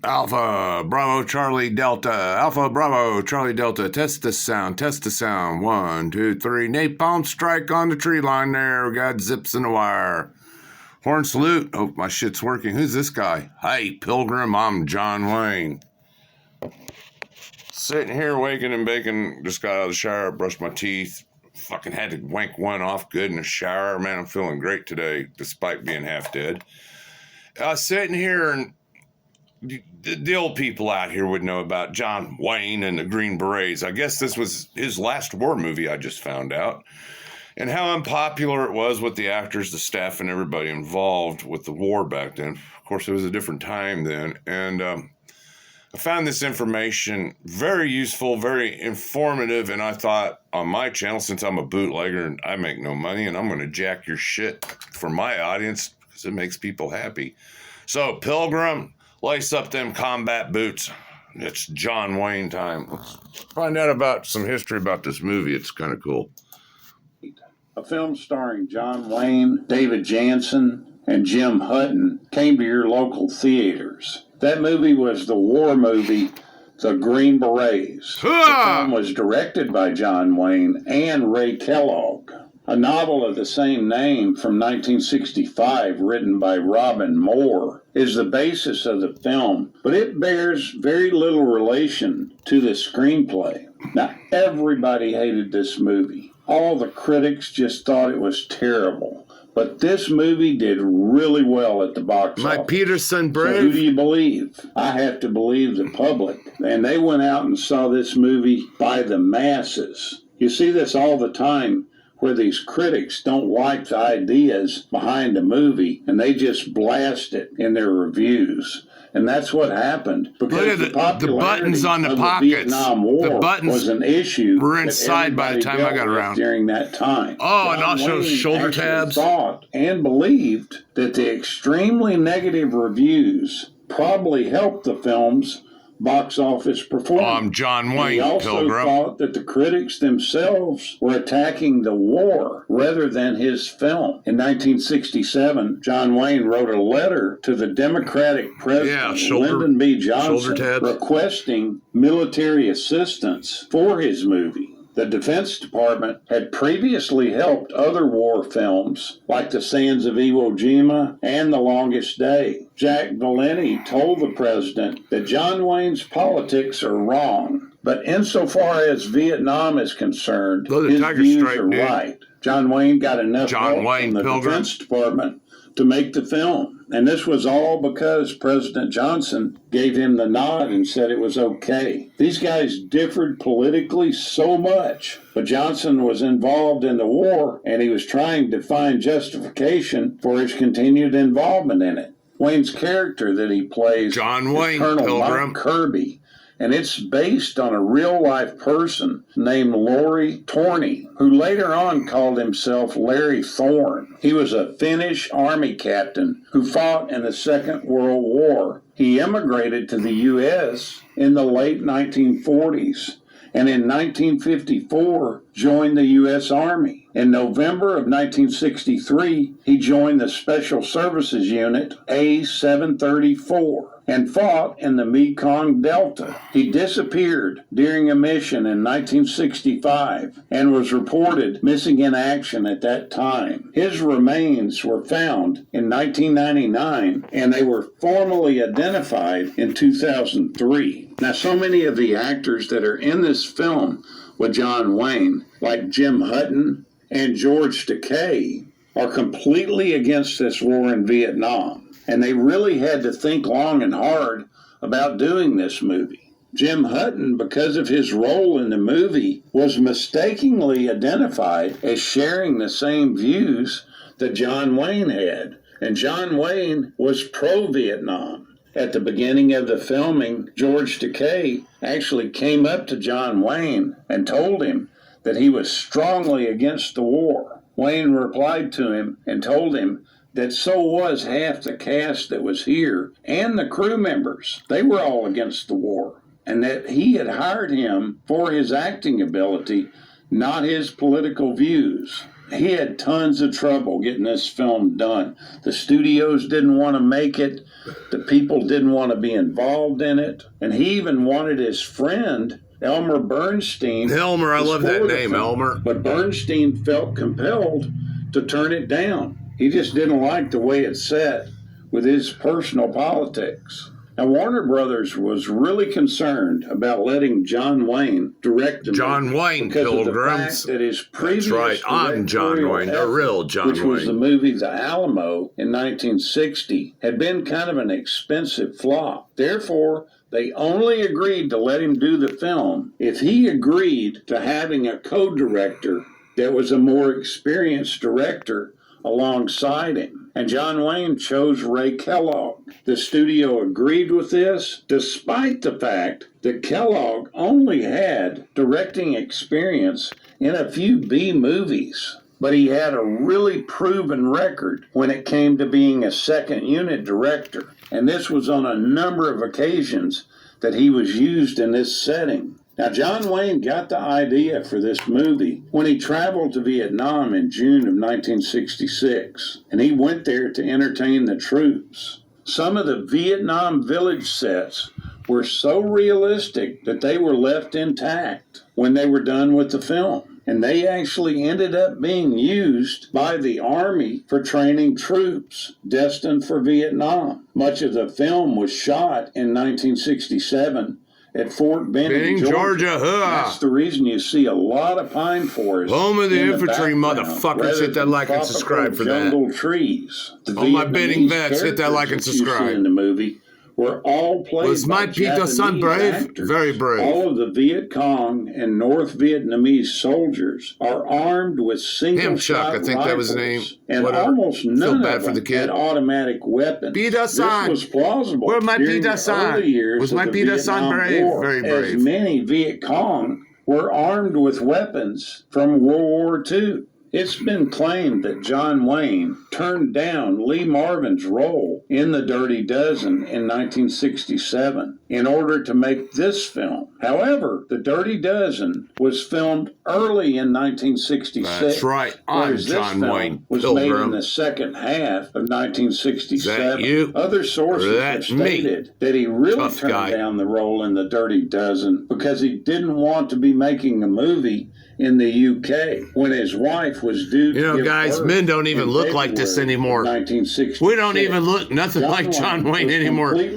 Alpha, Bravo, Charlie, Delta. Alpha, Bravo, Charlie, Delta. Test the sound. Test the sound. 1, 2, 3. Napalm strike on the tree line there. We got zips in the wire. Horn salute. Oh, my shit's working. Who's this guy? Hey, Pilgrim. I'm John Wayne. Sitting here waking and baking. Just got out of the shower. Brushed my teeth. Fucking had to wank one off good in the shower. Man, I'm feeling great today, despite being half dead. Sitting here and the old people out here would know about John Wayne and the Green Berets. I guess this was his last war movie, I just found out. And how unpopular it was with the actors, the staff, and everybody involved with the war back then. Of course, it was a different time then. And I found this information very useful, very informative. And I thought on my channel, since I'm a bootlegger and I make no money, and I'm going to jack your shit for my audience because it makes people happy. So, Pilgrim, lace up them combat boots. It's John Wayne time. Let's find out about some history about this movie. It's kind of cool. A film starring John Wayne, David Jansen, and Jim Hutton came to your local theaters. That movie was the war movie, The Green Berets. The film was directed by John Wayne and Ray Kellogg. A novel of the same name from 1965, written by Robin Moore, is the basis of the film, but it bears very little relation to the screenplay. Now, everybody hated this movie. All the critics just thought it was terrible. But this movie did really well at the box office. Peterson brave. So who do you believe? I have to believe the public. And they went out and saw this movie by the masses. You see this all the time, where these critics don't like the ideas behind a movie and they just blast it in their reviews. And that's what happened because the buttons on the pockets. The Vietnam War the buttons was an issue were inside by the time I got around during that time. Oh, and also shoulder tabs. Thought and believed that the extremely negative reviews probably helped the film's box office performance. I'm John Wayne, he also Pilgrim. thought that the critics themselves were attacking the war rather than his film. In 1967, John Wayne wrote a letter to the Democratic President Lyndon B. Johnson requesting military assistance for his movie. The Defense Department had previously helped other war films like The Sands of Iwo Jima and The Longest Day. Jack Valenti told the president that John Wayne's politics are wrong, but insofar as Vietnam is concerned, his views are right. John Wayne got enough help from the Defense Department to make the film. And this was all because President Johnson gave him the nod and said it was okay. These guys differed politically so much, but Johnson was involved in the war and he was trying to find justification for his continued involvement in it. Wayne's character that he plays John Wayne, is Colonel Pilgrim. Mark Kirby, and it's based on a real-life person named Laurie Torney, who later on called himself Larry Thorne. He was a Finnish army captain who fought in the Second World War. He immigrated to the U.S. in the late 1940s, and in 1954 joined the U.S. Army. In November of 1963, he joined the Special Services Unit A-734 and fought in the Mekong Delta. He disappeared during a mission in 1965 and was reported missing in action at that time. His remains were found in 1999 and they were formally identified in 2003. Now, so many of the actors that are in this film with John Wayne, like Jim Hutton and George Takei, are completely against this war in Vietnam. And they really had to think long and hard about doing this movie. Jim Hutton, because of his role in the movie, was mistakenly identified as sharing the same views that John Wayne had. And John Wayne was pro-Vietnam. At the beginning of the filming, George Takei actually came up to John Wayne and told him that he was strongly against the war. Wayne replied to him and told him that so was half the cast that was here and the crew members. They were all against the war, and that he had hired him for his acting ability, not his political views. He had tons of trouble getting this film done. The studios didn't want to make it. The people didn't want to be involved in it. And he even wanted his friend, Elmer Bernstein. Elmer, I love that name, Elmer. But Bernstein felt compelled to turn it down. He just didn't like the way it set with his personal politics. Now, Warner Brothers was really concerned about letting John Wayne direct the John movie Wayne, because Pilgrims. of the fact that his previous That's right, I'm John Wayne, the real John which was the Wayne. movie The Alamo in 1960, had been kind of an expensive flop. Therefore, they only agreed to let him do the film if he agreed to having a co-director that was a more experienced director alongside him. And John Wayne chose Ray Kellogg. The studio agreed with this, despite the fact that Kellogg only had directing experience in a few B movies. But he had a really proven record when it came to being a second unit director. And this was on a number of occasions that he was used in this setting. Now, John Wayne got the idea for this movie when he traveled to Vietnam in June of 1966, and he went there to entertain the troops. Some of the Vietnam village sets were so realistic that they were left intact when they were done with the film. And they actually ended up being used by the Army for training troops destined for Vietnam. Much of the film was shot in 1967 at Fort Benning, Georgia. That's the reason you see a lot of pine forests. Home of the infantry, motherfuckers. Hit that like and subscribe for that. Jungle trees. All my Benning vets, hit that like and subscribe. In the movie were all played Was my Peter son brave? Actors. Very brave. All of the Viet Cong and North Vietnamese soldiers are armed with single-shot I think that was his name. And Whatever. almost none bad of for them the kid. had automatic weapons. Peter son. This was plausible. Where my during Peter the son? early years Was of my the Peter son Vietnam brave? War, Very brave. As many Viet Cong were armed with weapons from World War II. It's been claimed that John Wayne turned down Lee Marvin's role in The Dirty Dozen in 1967 in order to make this film. However, The Dirty Dozen was filmed early in 1966. That's right. I'm John Wayne, was made in Pilgrim. the second half of 1967. Is that you? Other sources have stated that he really Tough turned guy. down the role in The Dirty Dozen because he didn't want to be making a movie in the UK when his wife was due to give guys, birth men don't even in look like this February anymore. 1966. We don't even look nothing like John Wayne anymore. We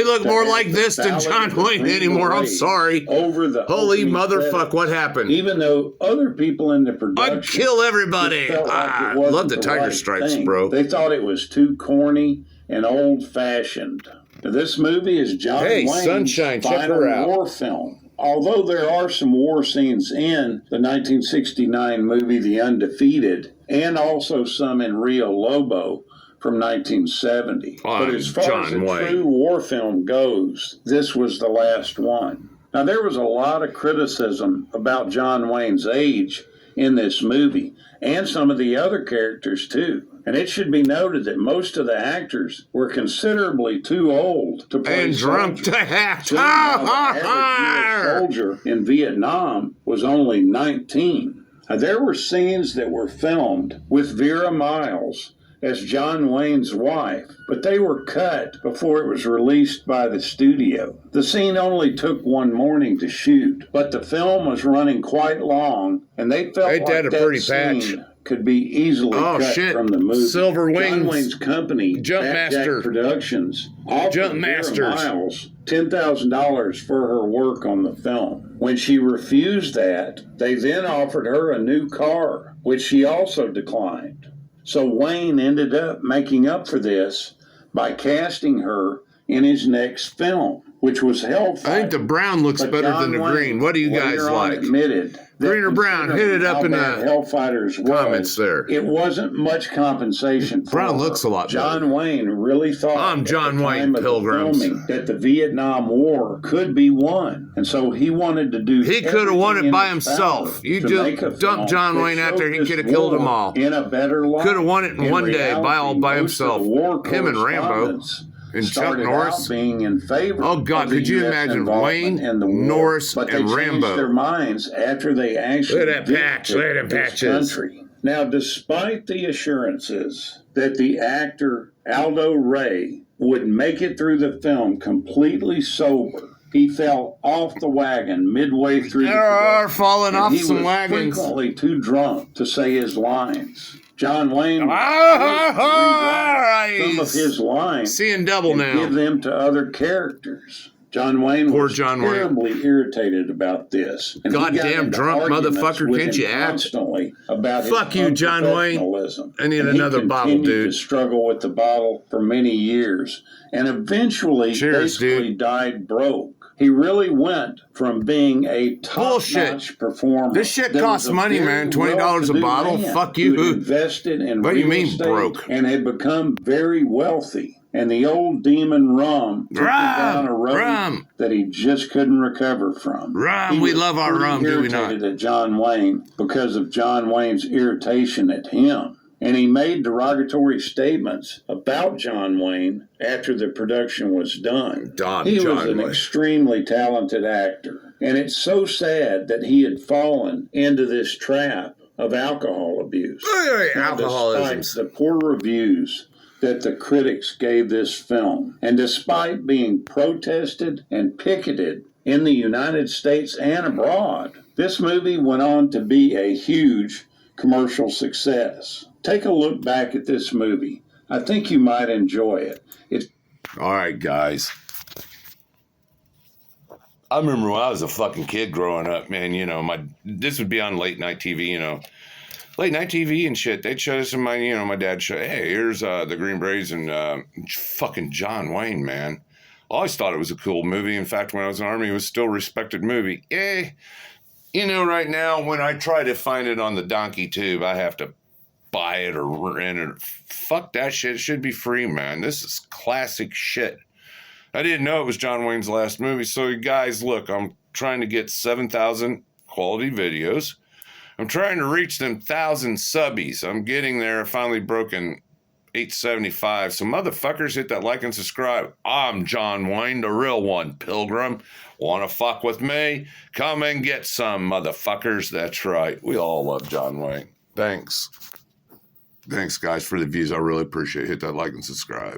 look more like this than John Wayne anymore. I'm sorry. Over the Holy opening motherfuck, credits, what happened? Even though other people in the I'd production kill everybody. felt like I it wasn't love the Tiger right Stripes, thing. bro. They thought it was too corny and old-fashioned. Now, this movie is John Wayne's Sunshine, check final her out. war film. Although there are some war scenes in the 1969 movie The Undefeated, and also some in Rio Lobo from 1970. But as far as a true war film goes, this was the last one. Now, there was a lot of criticism about John Wayne's age in this movie, and some of the other characters too. And it should be noted that most of the actors were considerably too old to play And drunk to act. the average US soldier in Vietnam was only 19. Now, there were scenes that were filmed with Vera Miles as John Wayne's wife, but they were cut before it was released by the studio. The scene only took one morning to shoot, but the film was running quite long, and they felt like that a that pretty scene patch. could be easily cut from the movie. Silver John Wings. Wayne's company, Jump Master. Jack Productions, offered Jump Vera Masters. Miles $10,000 for her work on the film. When she refused that, they then offered her a new car, which she also declined. So Wayne ended up making up for this by casting her in his next film, which was Hellfire. I think the brown looks But better John than the Wayne green. What do you guys later on like? admitted that Green or brown? Hit it up in considering the how bad Hellfighters was, comments there. It wasn't much compensation for Brown her. looks a lot better. John Wayne really thought I'm John at the Wayne, time of the Pilgrims. filming that the Vietnam War could be won, and so he wanted to do. He could have won it everything by in his himself. power You to just make a dump film John that Wayne out there, he showed could have this killed them war all. in a better light. Could have won it in one day by all by reality, most of himself. the war Him and Rambo. correspondents And Chuck started Norris. out being in favor. Oh, God, of the could you US imagine involvement Wayne, in the war, Norris, but they and changed Rambo? their minds after they actually Look at that patch. did Look at them this patches. country. Now, despite the assurances that the actor Aldo Ray would make it through the film completely sober, he fell off the wagon midway through the production, falling off he some was wagons. frequently too drunk to say his lines. John Wayne was some of his lines seeing double and now. give them to other characters. John Wayne Poor was John Wayne. terribly irritated about this. And he got Goddamn into drunk arguments motherfucker, with can't him you act? constantly about his Fuck you, John Wayne. unprofessionalism. I need And another he bottle, continued dude. to struggle with the bottle for many years and eventually Cheers, basically died broke. He really went from being a top-notch performer. This shit that costs was a money, very man. $20 a well-to-do bottle? man Fuck who you. had invested in What do you real mean estate broke? and had become very wealthy. And the old demon rum took him down a road that he just couldn't recover from. Rum, we love our rum, do we not? He was irritated at John Wayne because of John Wayne's irritation at him. And he made derogatory statements about John Wayne after the production was done. He was an extremely talented actor. And it's so sad that he had fallen into this trap of alcohol abuse. Alcoholism. Despite the poor reviews that the critics gave this film, and despite being protested and picketed in the United States and abroad, this movie went on to be a huge commercial success. Take a look back at this movie. I think you might enjoy it. All right, guys. I remember when I was a fucking kid growing up, man, you know, this would be on late night TV, you know. Late night TV and shit. They'd show us my dad showed, hey, here's the Green Berets and fucking John Wayne, man. I always thought it was a cool movie. In fact, when I was in the Army, it was still a respected movie. You know, right now, when I try to find it on the Donkey Tube, I have to buy it or rent it. Fuck that shit. It should be free, man. This is classic shit. I didn't know it was John Wayne's last movie. So, guys, look, I'm trying to get 7,000 quality videos. I'm trying to reach them 1,000 subbies. I'm getting there. I finally broken 875. So motherfuckers, hit that like and subscribe. I'm John Wayne, the real one, Pilgrim. Want to fuck with me? Come and get some, motherfuckers. That's right. We all love John Wayne. Thanks. Thanks, guys, for the views. I really appreciate it. Hit that like and subscribe.